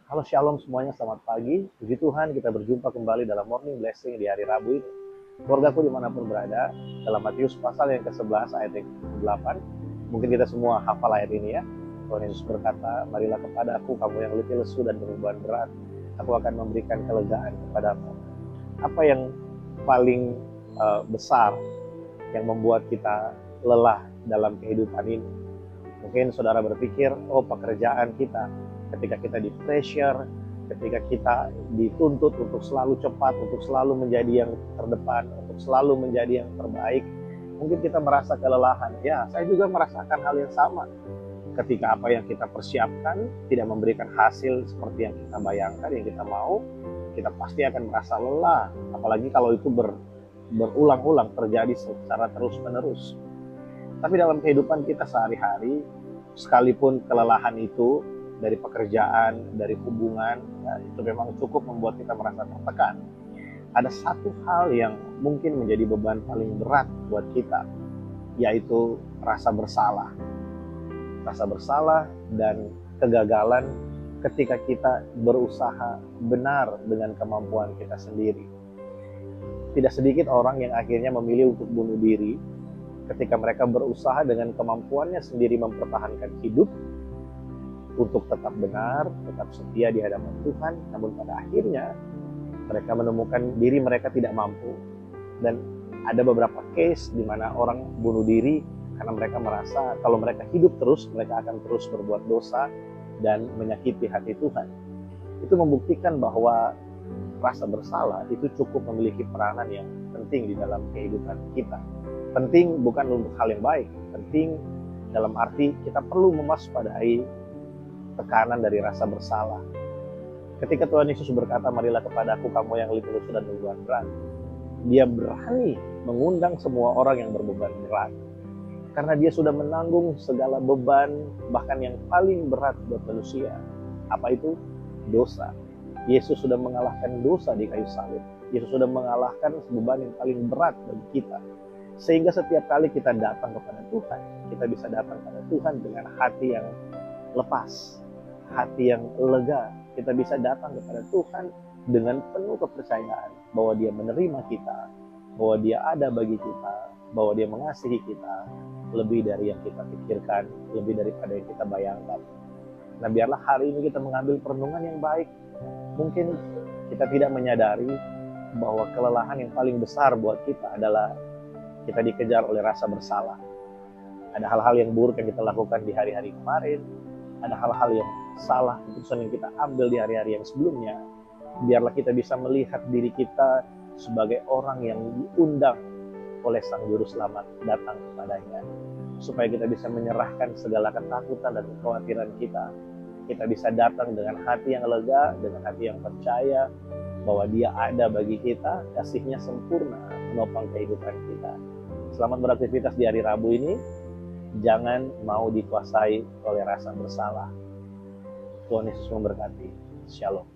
Halo Shalom semuanya, selamat pagi. Puji Tuhan kita berjumpa kembali dalam Morning Blessing di hari Rabu ini. Keluargaku dimanapun berada, dalam Matius pasal yang ke-11 ayat yang ke-8. Mungkin kita semua hafal ayat ini ya. Tuhan Yesus berkata, marilah kepadaku kamu yang letih lesu dan berbeban berat, aku akan memberikan kelegaan kepadamu. Apa yang paling besar yang membuat kita lelah dalam kehidupan ini? Mungkin saudara berpikir, oh pekerjaan kita, ketika kita di pressure, ketika kita dituntut untuk selalu cepat, untuk selalu menjadi yang terdepan, untuk selalu menjadi yang terbaik, mungkin kita merasa kelelahan. Ya, saya juga merasakan hal yang sama. Ketika apa yang kita persiapkan tidak memberikan hasil seperti yang kita bayangkan, yang kita mau, kita pasti akan merasa lelah. Apalagi kalau itu berulang-ulang terjadi secara terus-menerus. Tapi dalam kehidupan kita sehari-hari, sekalipun kelelahan itu dari pekerjaan, dari hubungan, ya, itu memang cukup membuat kita merasa tertekan. Ada satu hal yang mungkin menjadi beban paling berat buat kita, yaitu rasa bersalah. Rasa bersalah dan kegagalan ketika kita berusaha benar dengan kemampuan kita sendiri. Tidak sedikit orang yang akhirnya memilih untuk bunuh diri ketika mereka berusaha dengan kemampuannya sendiri mempertahankan hidup untuk tetap benar, tetap setia di hadapan Tuhan, namun pada akhirnya mereka menemukan diri mereka tidak mampu. Dan ada beberapa case di mana orang bunuh diri karena mereka merasa kalau mereka hidup terus, mereka akan terus berbuat dosa dan menyakiti hati Tuhan. Itu membuktikan bahwa rasa bersalah itu cukup memiliki peranan yang penting di dalam kehidupan kita. Penting bukan untuk hal yang baik, penting dalam arti kita perlu mewaspadai tekanan dari rasa bersalah. Ketika Tuhan Yesus berkata, marilah kepadaku kamu yang letih lesu dan berbeban berat, dia berani mengundang semua orang yang berbeban berat. Karena dia sudah menanggung segala beban, bahkan yang paling berat buat manusia. Apa itu? Dosa. Yesus sudah mengalahkan dosa di kayu salib. Yesus sudah mengalahkan beban yang paling berat bagi kita. Sehingga setiap kali kita datang kepada Tuhan, kita bisa datang kepada Tuhan dengan hati yang lepas, hati yang lega. Kita bisa datang kepada Tuhan dengan penuh kepercayaan bahwa dia menerima kita, bahwa dia ada bagi kita, bahwa dia mengasihi kita lebih dari yang kita pikirkan, lebih daripada yang kita bayangkan. Nah, biarlah hari ini kita mengambil perenungan yang baik. Mungkin kita tidak menyadari bahwa kelelahan yang paling besar buat kita adalah kita dikejar oleh rasa bersalah. Ada hal-hal yang buruk yang kita lakukan di hari-hari kemarin, ada hal-hal yang salah, keputusan yang kita ambil di hari-hari yang sebelumnya. Biarlah kita bisa melihat diri kita sebagai orang yang diundang oleh Sang Juru Selamat datang kepadanya, supaya kita bisa menyerahkan segala ketakutan dan kekhawatiran kita. Kita bisa datang dengan hati yang lega, dengan hati yang percaya bahwa dia ada bagi kita, kasih-Nya sempurna menopang kehidupan kita. Selamat beraktivitas di hari Rabu ini. Jangan mau dikuasai oleh rasa bersalah. Tuhan Yesus memberkati. Shalom.